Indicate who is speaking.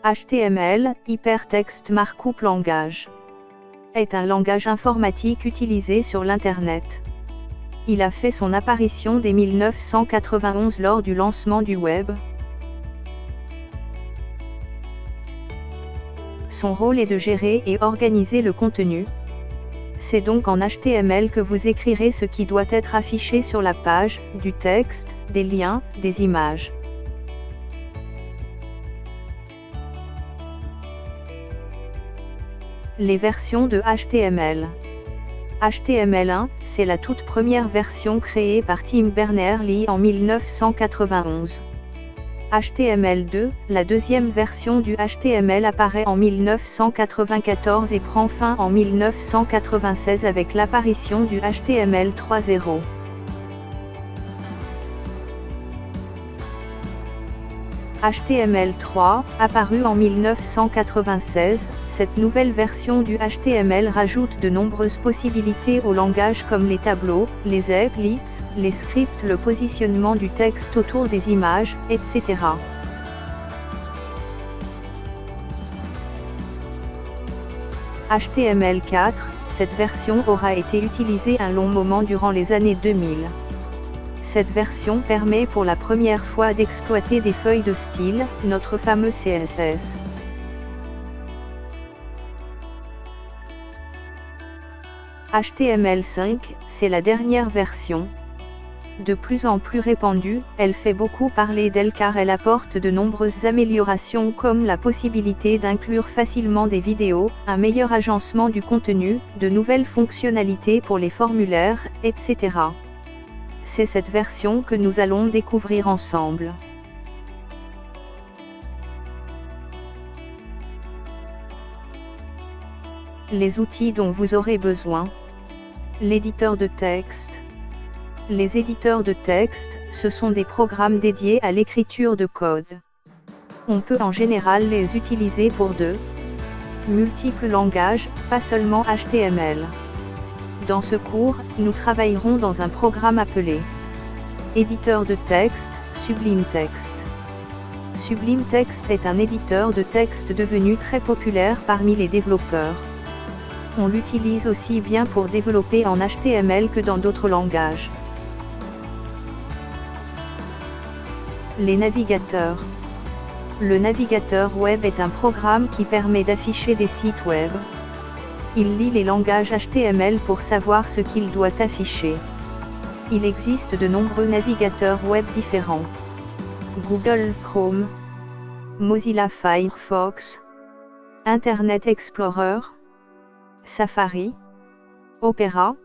Speaker 1: HTML, Hypertext Markup Langage, est un langage informatique utilisé sur l'Internet. Il a fait son apparition dès 1991 lors du lancement du web. Son rôle est de gérer et organiser le contenu. C'est donc en HTML que vous écrirez ce qui doit être affiché sur la page, du texte, des liens, des images. Les versions de HTML. HTML1, c'est la toute première version créée par Tim Berners-Lee en 1991. HTML2, la deuxième version du HTML apparaît en 1994 et prend fin en 1996 avec l'apparition du HTML 3.0. HTML3, apparu en 1996, cette nouvelle version du HTML rajoute de nombreuses possibilités au langage comme les tableaux, les applets, les scripts, le positionnement du texte autour des images, etc. HTML4, cette version aura été utilisée un long moment durant les années 2000. Cette version permet pour la première fois d'exploiter des feuilles de style, notre fameux CSS. HTML5, c'est la dernière version. De plus en plus répandue, elle fait beaucoup parler d'elle car elle apporte de nombreuses améliorations comme la possibilité d'inclure facilement des vidéos, un meilleur agencement du contenu, de nouvelles fonctionnalités pour les formulaires, etc. C'est cette version que nous allons découvrir ensemble. Les outils dont vous aurez besoin. L'éditeur de texte. Les éditeurs de texte, ce sont des programmes dédiés à l'écriture de code. On peut en général les utiliser pour de multiples langages, pas seulement HTML. Dans ce cours, nous travaillerons dans un programme appelé éditeur de texte, Sublime Text. Sublime Text est un éditeur de texte devenu très populaire parmi les développeurs. On l'utilise aussi bien pour développer en HTML que dans d'autres langages. Les navigateurs. Le navigateur web est un programme qui permet d'afficher des sites web. Il lit les langages HTML pour savoir ce qu'il doit afficher. Il existe de nombreux navigateurs web différents. Google Chrome, Mozilla Firefox, Internet Explorer, Safari, Opera,